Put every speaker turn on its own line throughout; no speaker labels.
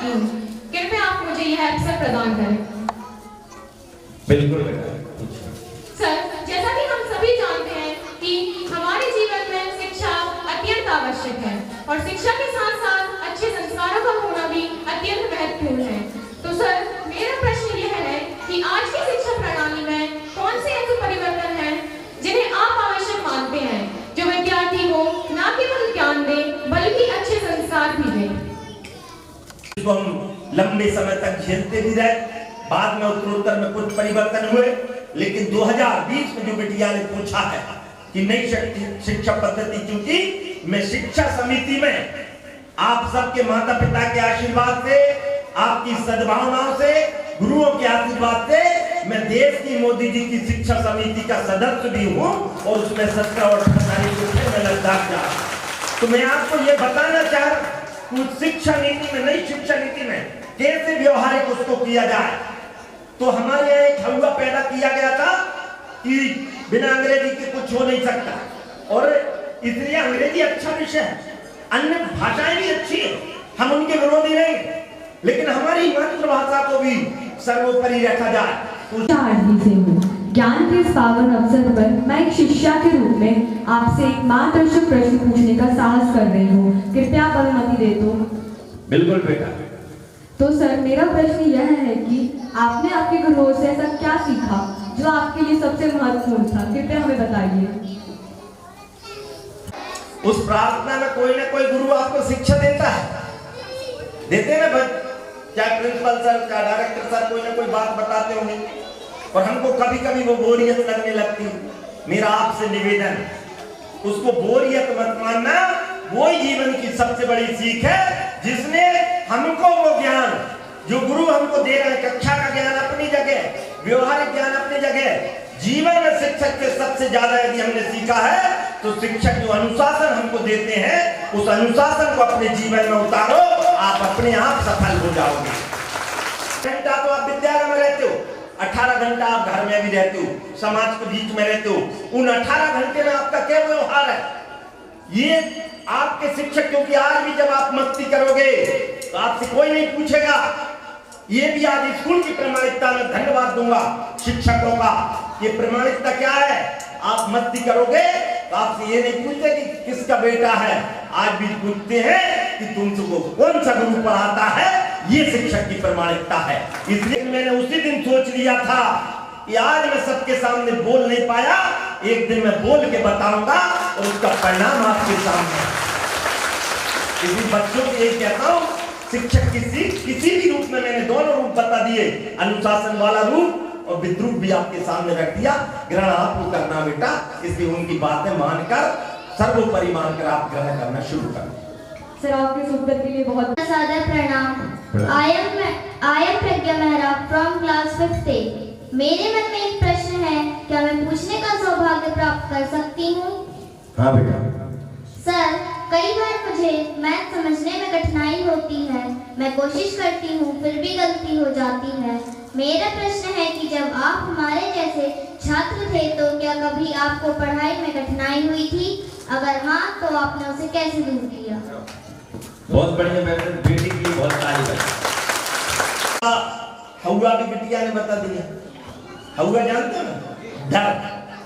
चाहती हूँ, कृपया आप मुझे यह अवसर प्रदान करें।
बिल्कुल बेटा।
सर, जैसा कि हम सभी जानते हैं कि हमारे जीवन में शिक्षा अत्यंत आवश्यक है और शिक्षा के साथ साथ अच्छे संस्कारों का होना भी अत्यंत महत्वपूर्ण है। तो सर, मेरा प्रश्न यह है कि आज की शिक्षा प्रणाली में कौन से ऐसे परिवर्तन हैं जिन्हें आप आवश्यक मानते हैं, जो विद्यार्थी को न केवल ज्ञान दे बल्कि अच्छे संस्कार भी दे।
इसको हम लंबे समय तक झेलते भी रहे, बाद में उत्तरोत्तर में कुछ परिवर्तन हुए, लेकिन 2020 में जो बिटिया ने पूछा है कि नई शिक्षा पद्धति, क्योंकि मैं शिक्षा समिति में आप सबके माता पिता के आशीर्वाद से, आपकी सद्भावनाओं से, गुरुओं के आशीर्वाद से मैं देश की मोदी जी की शिक्षा समिति का सदस्य भी हूँ और उसमें 17 और 18 तारीख को मैं लद्दाख जा। तो मैं आपको ये बताना चाह रहा हूँ शिक्षा नीति में, नई शिक्षा नीति में कैसे व्यवहारिक उसको किया जाए। तो हमारे यहाँ एक हवा पैदा किया गया था कि बिना अंग्रेजी के कुछ हो नहीं सकता, और इसलिए अंग्रेजी अच्छा विषय है, अन्य भाषाएं भी अच्छी है, हम उनके विरोधी नहीं, लेकिन हमारी मातृभाषा को भी सर्वोपरि रखा जाए।
से हूँ। ज्ञान के इस पावन अवसर पर मैं एक शिष्या के रूप में आपसे एक मार्गदर्शक प्रश्न पूछने का साहस कर रही हूँ, कृपया आप अनुमति दे दो।
बिल्कुल बेटा।
तो सर, मेरा प्रश्न यह है कि आपने आपके गुरुओं से ऐसा क्या सीखा जो आपके लिए सबसे महत्वपूर्ण था, कृपया हमें बताइए।
उस प्रार्थना में कोई ना कोई गुरु आपको शिक्षा देता है, देते ना बच्चे, चाहे प्रिंसिपल सर, चाहे डायरेक्टर सर, कोई ना कोई बात बताते होंगे और हमको कभी कभी वो बोरियत लगने लगती। मेरा आपसे निवेदन, उसको बोरियत मत मानना, वो जीवन की सबसे बड़ी सीख है जिसने हमको वो ज्ञान जो गुरु हमको दे रहे हैं, कक्षा का ज्ञान अपनी जगह, व्यवहारिक ज्ञान अपनी जगह, जीवन में शिक्षक के सबसे ज्यादा यदि हमने सीखा है तो शिक्षक जो अनुशासन हमको देते हैं, उस अनुशासन को अपने जीवन में उतारो, आप अपने आप सफल हो जाओगे। घंटा तो आप विद्यालय में रहते हो, 18 घंटा आप घर में भी रहते हो, समाज के बीच में रहते हो, उन 18 घंटे में आपका क्या व्यवहार है, ये आपके शिक्षक, क्योंकि आज भी जब आप मस्ती करोगे तो आपसे कोई नहीं पूछेगा। ये भी आज स्कूल की प्रामाणिकता में धन्यवाद दूंगा शिक्षकों का। ये प्रामाणिकता क्या है, आप मस्ती करोगे तो आपसे ये नहीं पूछते कि किसका बेटा है, आज भी पूछते हैं कि तुमको कौन सा गुरु पढ़ाता है, ये शिक्षक की प्रामाणिकता है। इसलिए मैंने उसी दिन सोच लिया था कि आज मैं सबके सामने बोल नहीं पाया, एक दिन मैं बोल के बताऊंगा और उसका परिणाम आपके सामने। इसी बच्चों को यही कहता हूँ, शिक्षक किसी भी रूप में मैंने दोनों रूप बता दिए, अनुशासन वाला रूप और विद्रूप भी आपके सामने रख दिया। ग्रहण आपको करना बेटा, इसलिए उनकी बातें मानकर, सर्वोपरि मानकर आप ग्रहण करना शुरू करें।
सर, आपके इस उत्तर के लिए बहुत
सादर प्रणाम। I am Pragya Mehra from class 5th। मेरे मन में एक प्रश्न है, क्या मैं पूछने का सौभाग्य प्राप्त कर सकती हूँ?
हाँ बेटा।
सर, कई बार मुझे मैथ समझने में कठिनाई होती है, मैं कोशिश करती हूँ फिर भी गलती हो जाती है। मेरा प्रश्न है कि जब आप हमारे जैसे छात्र थे तो क्या कभी आपको पढ़ाई में कठिनाई हुई थी? अगर हाँ तो आपने उसे कैसे दूर किया?
बहुत बढ़िया बेटी की बहुत तारीफ है। हवा भी बिटिया ने बता दिया। हवा जानते हो ना, डर।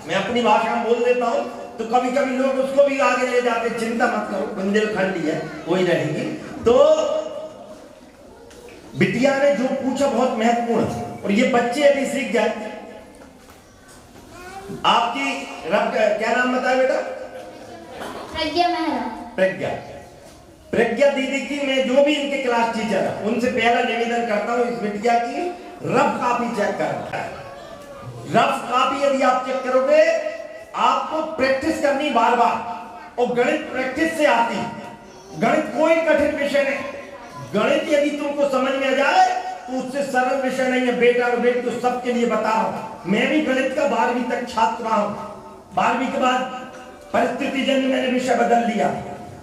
मैं अपनी भाषा में बोल देता हूँ तो कभी कभी लोग उसको भी आगे ले जाते, चिंता मत करो, बुंदेलखंडी है, वही रहेगी। तो बिटिया ने जो पूछा बहुत महत्वपूर्ण है, और ये बच्चे यदि सीख जाए। आपकी रब क्या नाम बताया बेटा?
प्रज्ञा मेहरा।
प्रज्ञा दीदी की मैं जो भी इनके क्लास टीचर है उनसे पहला निवेदन करता हूँ, इस बिटिया की रफ कॉपी चेक करना है। रफ कॉपी यदि आप चेक करोगे, आपको प्रैक्टिस करनी बार बार, और गणित प्रैक्टिस से आती। गणित कोई कठिन विषय नहीं, गणित यदि तुमको समझ में आ जाए तो उससे सरल विषय नहीं है बेटा और बेटी, तो सबके लिए बता रहा हूं। मैं भी गणित का 12वीं तक छात्र रहा हूं, 12वीं के बाद परिस्थिति जन्य मैंने विषय बदल लिया,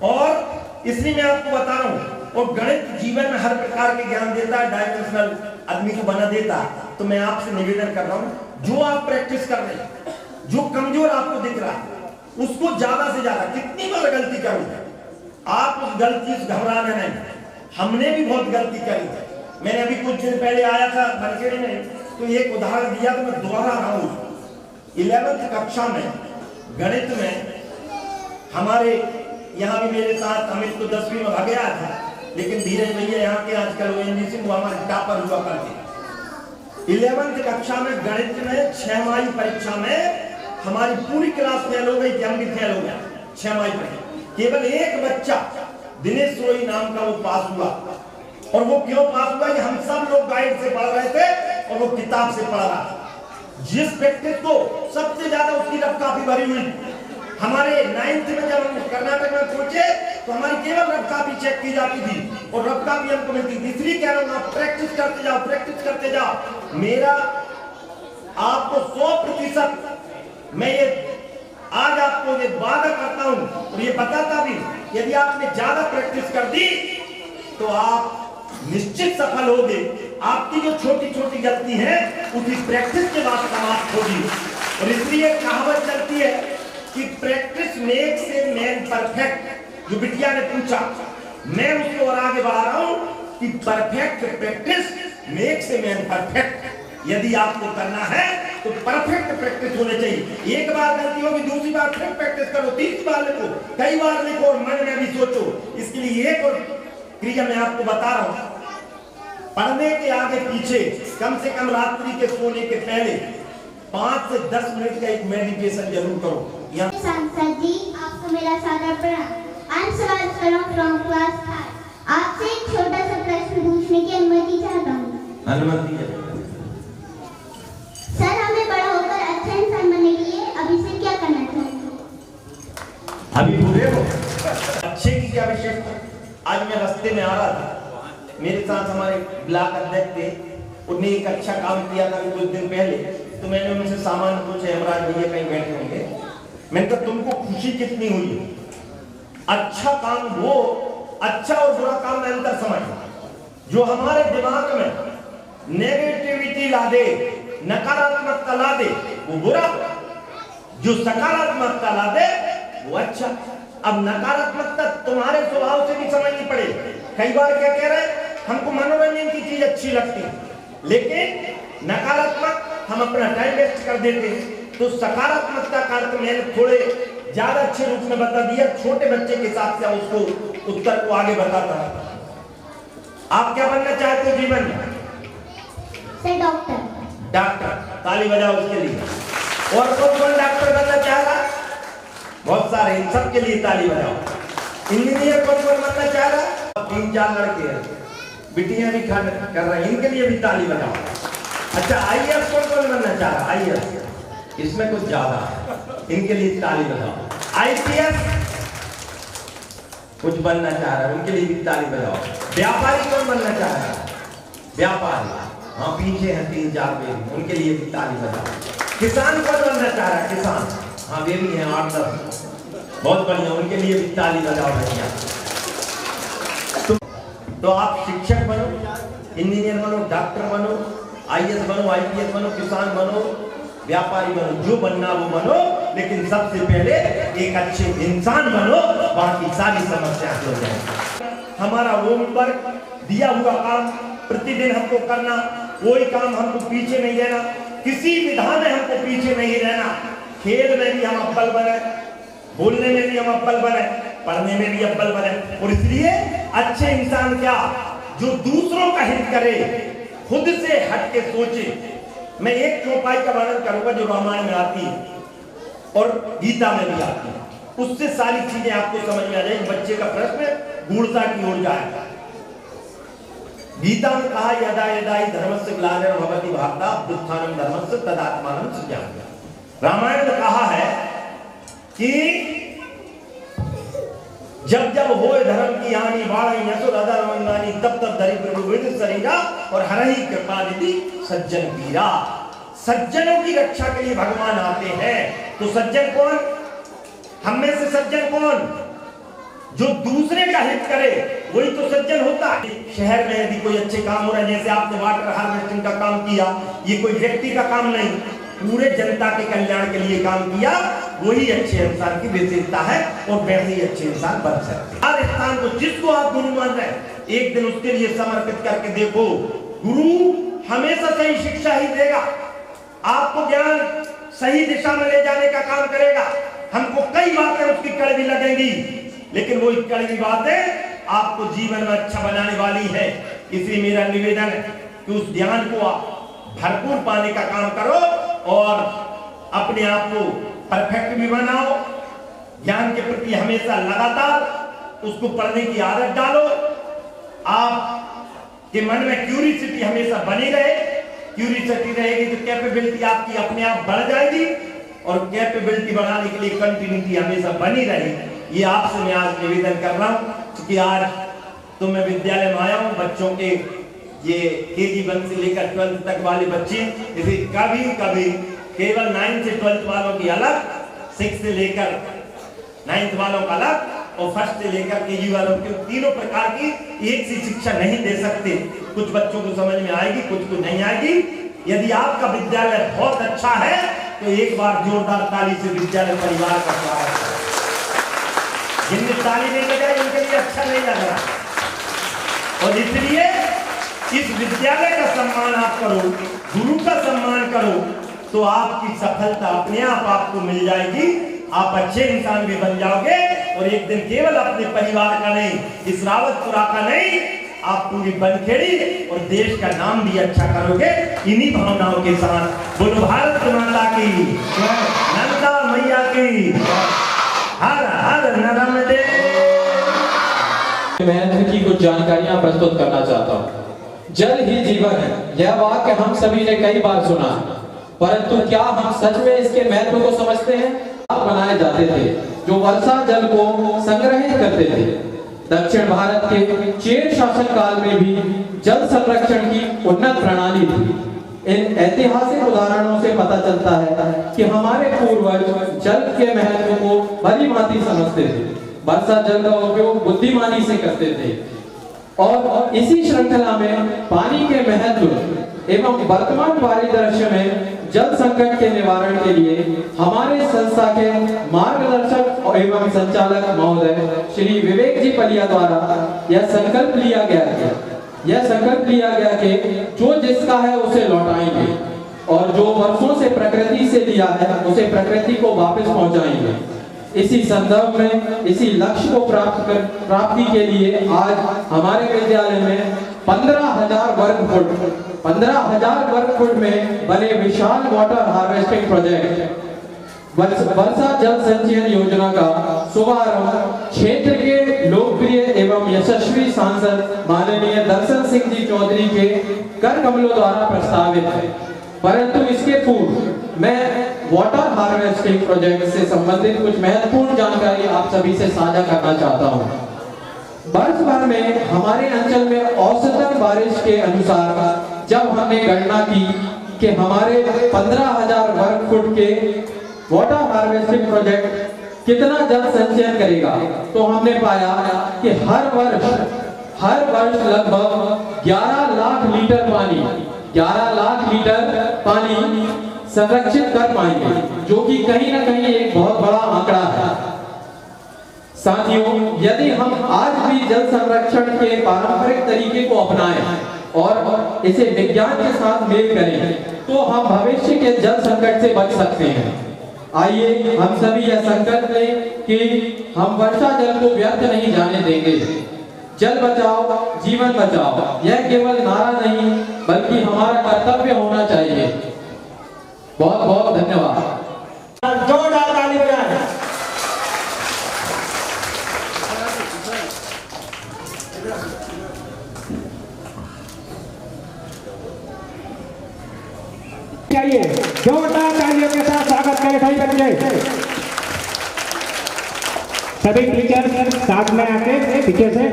और इसलिए मैं आपको बता रहा हूं। और गणित जीवन में हर प्रकार के ज्ञान देता है, डायमेंशनल आदमी को बना देता है। तो मैं आपसे निवेदन कर रहा हूं, जो आप प्रैक्टिस कर रहे हैं, जो कमजोर आपको दिख रहा है, उसको ज्यादा से ज्यादा, कितनी बार गलती करोगे आप, उस गलती से घबराना नहीं, हमने भी बहुत गलती करी है। मैंने अभी कुछ दिन पहले आया था बनखेड़ी में, तो एक उदाहरण दिया तो मैं दोहरा रहा हूँ। 11वीं कक्षा में गणित में हमारे यहाँ भी मेरे साथ अमित तो 10वीं में भाग गया था, लेकिन धीरज भैया यहाँ के आजकल ONGC वो हमारे टॉपर हुआ करते। 11वीं कक्षा में गणित में 6 माही परीक्षा में हमारी पूरी क्लास फेल हो गई थी, हम भी फेल हो गया 6 माही परीक्षा। केवल एक बच्चा दिनेश रोई नाम का वो पास हुआ। और वो क्यों पास हुआ कि हम सब लोग गाइड से पढ़ रहे थे और वो किताब से पढ़ रहा था। जिस व्यक्ति को सबसे ज्यादा उसकी रफ कॉपी भरी हुई, हमारे 9th में जब हम कर्नाटक में पहुंचे तो हमारी केवल रफ कॉपी चेक की जाती थी और रफ कॉपी हमको मिलती थी। इसलिए कह रहा हूं आप प्रैक्टिस करते जाओ, प्रैक्टिस करते जाओ। मेरा आपको 100% मैं ये आज आपको ये वादा करता हूं और ये बताता भी, यदि आपने ज्यादा प्रैक्टिस कर दी तो आप निश्चित सफल होगे। आपकी जो छोटी छोटी गलती है उसी प्रैक्टिस के बाद समाप्त होगी। और इसलिए कहावत चलती है कि practice makes a man perfect. जो बिटिया ने पूछा, मैं उसको और आगे बढ़ा रहा हूं कि perfect practice makes a man perfect. यदि आपको करना है तो परफेक्ट प्रैक्टिस होनी चाहिए। एक बार गलती होगी, दूसरी बार फिर प्रैक्टिस करो, तीसरी बार लिखो, कई बार लिखो और मन में भी सोचो। इसके लिए एक और क्रिया मैं आपको बता रहा हूं। पढ़ने के आगे पीछे कम से कम रात्रि के सोने के पहले 5 से 10 मिनट का एक मेडिटेशन जरूर करो।
सांसद जी, आपको मेरा सादर प्रणाम। I'm Swaraj from class 5। आपसे एक छोटा सा प्रश्न पूछने की अनुमति चाहता हूँ।
अनुमति है।
सर, हमें बड़ा होकर अच्छा इंसान बनने के लिए अभी से क्या करना चाहिए?
अभी बुरे हो, अच्छे की क्या विशेषता? आज मैं रास्ते में आ रहा था, मेरे साथ हमारे ब्लॉक अध्यक्ष थे, उन्होंने एक अच्छा काम किया था कुछ दिन पहले। तो मैंने उनसे सामान पूछे, हेमराज भैया कहीं बैठे होंगे, मैंने कहा तुमको खुशी कितनी हुई? अच्छा काम वो, अच्छा और बुरा काम में अंतर समझ। जो हमारे दिमाग में नेगेटिविटी ला दे, नकारात्मकता ला दे, वो बुरा। जो सकारात्मकता ला दे वो अच्छा। अब नकारात्मकता तुम्हारे स्वभाव से भी समझनी पड़े। कई बार क्या कह रहे हैं, हमको मनोरंजन की चीज अच्छी लगती है, लेकिन नकारात्मक हम अपना टाइम वेस्ट कर देते हैं। तो सकारात्मकता का अर्थ मैंने थोड़े ज्यादा अच्छे रूप में बता दिया, छोटे बच्चे के हिसाब से उसको उत्तर को आगे बताता है। आप क्या बनना चाहते हो जीवन में?
Sir, doctor.
डॉक्टर, ताली बजाओ उसके लिए। और कौन डॉक्टर बनना चाह रहा? बहुत सारे, इन सब के लिए ताली बजाओ। इंजीनियर कौन बनना चाह रहा? 3-4 लड़के हैं, बिटियां भी कर रहे हैं, इनके लिए भी ताली बजाओ। अच्छा, IAS कौन बनना चाह रहा? IAS, इसमें कुछ ज्यादा है, इनके लिए ताली बजाओ। IPS कुछ बनना चाह रहा है, उनके लिए भी ताली बजाओ। व्यापारी कौन बनना चाह रहा है? व्यापारी, हाँ पीछे हैं 3-4 बेबी, उनके लिए भी ताली बजाओ। किसान कौन बनना चाह रहा है? किसान, हाँ वे भी हैं 8-10, बहुत बढ़िया, उनके लिए भी ताली बजाओ भैया। तो आप शिक्षक बनो, इंजीनियर बनो, डॉक्टर बनो, IAS बनो, IPS बनो, किसान बनो, व्यापारी बनो, जो बनना वो बनो, लेकिन सबसे पहले एक अच्छे इंसान बनो, बाकी सारी समस्या हो जाए। हमारा होमवर्क दिया हुआ काम प्रतिदिन हमको करना, कोई काम हमको पीछे नहीं रहना, किसी विधा में हमको पीछे नहीं रहना। खेल में भी हम अव्वल बने, बोलने में भी हम अव्वल बने, पढ़ने में भी अव्वल बने। और इसलिए अच्छे इंसान क्या, जो दूसरों का हित करे, खुद से हट के सोचे। मैं एक चौपाई का वर्णन करूंगा जो रामायण में आती है और गीता में भी आती है, उससे सारी चीजें आपको समझ में आ जाएगी। बच्चे का प्रश्न गूढ़ता की ओर जाएगा। गीता में कहा, यदा यदा हि धर्मस्य ग्लानिर्भवति भारत उत्थानं धर्मस्य तदात्मानं सृजाम्यहम्। रामायण में कहा है कि जब जब होए धर्म की हानि, बाढ़ी नसुर अधर्मंगानी, तब तब दरिद्र विविध शरीरा और हरहि कृपा निधि सज्जन पीरा। सज्जनों की रक्षा के लिए भगवान आते हैं। तो सज्जन कौन? हम में से सज्जन कौन? जो दूसरे का हित करे, वही तो सज्जन होता है। शहर में यदि कोई अच्छे काम हो रहे हैं, जैसे आपने वाटर हार्वेस्टिंग का काम किया, ये कोई व्यक्ति का काम नहीं, पूरे जनता के कल्याण के लिए काम किया, वही अच्छे इंसान की विशेषता है और वैसे ही अच्छे इंसान बन सकते। हर स्थान को जिसको आप गुरु मान रहे हैं, एक दिन उसके लिए समर्पित करके देखो। गुरु हमेशा सही शिक्षा ही देगा, आपको ज्ञान सही दिशा में ले जाने का काम करेगा। हमको कई बातें उसकी कड़वी लगेंगी, लेकिन वो कड़वी बातें आपको जीवन में अच्छा बनाने वाली है। इसलिए मेरा निवेदन है कि उस ज्ञान को आप भरपूर पाने का काम करो और अपने आप को परफेक्ट भी बनाओ। ज्ञान के प्रति हमेशा लगातार उसको पढ़ने की आदत डालो। आप के मन में क्यूरियोसिटी हमेशा बनी रहे। क्यूरियोसिटी रहेगी तो कैपेबिलिटी आपकी अपने आप बढ़ जाएगी, और कैपेबिलिटी बढ़ाने के लिए कंटिन्यूटी हमेशा बनी रहेगी। ये आपसे मैं आज निवेदन कर रहा हूँ, क्योंकि आज तो मैं विद्यालय में आया हूँ। बच्चों के ये KG 1 से लेकर 12th तक वाले बच्चे, इसे कभी कभी केवल 9th से 12th वालों की अलग, 6th से लेकर 9th वालों का अलग, और 1st से लेकर KG वालों की, तीनों प्रकार की एक सी शिक्षा नहीं दे सकते। कुछ बच्चों को समझ में आएगी, कुछ को नहीं आएगी। यदि आपका विद्यालय बहुत अच्छा है तो एक बार जोरदार ताली से विद्यालय परिवार का स्वागत करें। जिनमें ताली नहीं बजाई उनके लिए अच्छा नहीं लग रहा, और इसलिए इस विद्यालय का सम्मान आप करो, गुरु का सम्मान करो, तो आपकी सफलता अपने आप आपको मिल जाएगी। आप अच्छे इंसान भी बन जाओगे, और एक दिन केवल अपने परिवार का नहीं, इस रावतपुरा का नहीं, आप पूरी बनखेड़ी और देश का नाम भी अच्छा करोगे। इन्हीं भावनाओं के साथ बोलो भारत माता की, नंदा मैया की, हर हर नर्मदे।
महत्व की कुछ जानकारियां प्रस्तुत करना चाहता हूँ। जल ही जीवन है, यह वाक्य हम सभी ने कई बार सुना, परंतु क्या हम सच में इसके महत्व को समझते हैं? बनाए जाते थे जो वर्षा जल को संग्रहित करते थे। दक्षिण भारत के चेर शासन काल में भी जल संरक्षण की उन्नत प्रणाली थी। इन ऐतिहासिक उदाहरणों से पता चलता है कि हमारे पूर्वज जल के महत्व को भली भांति समझते थे। वर्षा जल का उपयोग बुद्धिमानी से करते थे, और इसी श्रृंखला में पानी के महत्व एवं वर्तमान परिदृश्य में जल संकट के निवारण के लिए हमारे संस्था के मार्गदर्शक एवं संचालक महोदय श्री विवेक जी पलिया द्वारा यह संकल्प लिया गया कि जो जिसका है उसे लौटाएंगे, और जो वर्षों से प्रकृति से लिया है उसे प्रकृति को वापस पहुंचाएंगे। इसी संदर्भ में इसी लक्ष्य को प्राप्ति के लिए आज हमारे विद्यालय में 15,000 वर्ग फुट में बने विशाल वाटर हार्वेस्टिंग प्रोजेक्ट वर्षा जल संचयन योजना का शुभारंभ क्षेत्र के लोकप्रिय एवं यशस्वी सांसद माननीय दर्शन सिंह जी चौधरी के कर कमलों द्वारा प्रस्तावित है। परंतु इसके पूर्व मैं वाटर हार्वेस्टिंग प्रोजेक्ट से संबंधित कुछ महत्वपूर्ण जानकारी आप सभी से साझा करना चाहता हूं। वर्ष भर में हमारे अंचल में औसतन बारिश के अनुसार जब हमने गणना की कि हमारे 15,000 वर्ग फुट के वाटर हार्वेस्टिंग प्रोजेक्ट कितना जल संचयन करेगा, तो हमने पाया कि हर वर्ष लगभग 11 लाख लीटर पानी संरक्षित कर पाएंगे, जो कि कहीं ना कहीं एक बहुत बड़ा आंकड़ा है। साथियों, यदि हम आज भी जल संरक्षण के पारंपरिक तरीके को अपनाएं और इसे विज्ञान के साथ मेल करें, तो हम भविष्य के जल संकट से बच सकते हैं। आइए हम सभी यह संकल्प लें कि हम वर्षा जल को व्यर्थ नहीं जाने देंगे। जल बचाओ जीवन बचाओ, यह केवल नारा नहीं बल्कि हमारा कर्तव्य होना चाहिए। बहुत बहुत धन्यवाद।
जोरदार ताली बजाएं।
चाहिए जोरदार तालियों के साथ स्वागत करें सभी बच्चे। सभी टीचर साथ में आके पीछे से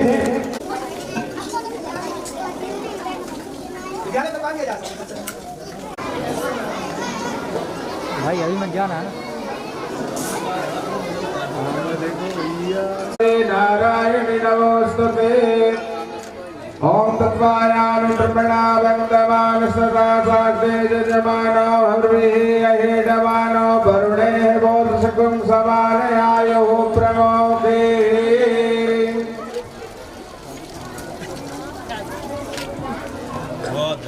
भाई अभी मत जाना नारायण नमोस्तुते ओम
भगवायामि ब्रह्मणा वन्दमान सदा साग्ते यजमानो हर्विः अहेडमानो वरुणेः बोधसकुं समानयायुः प्रमोदे
बहुत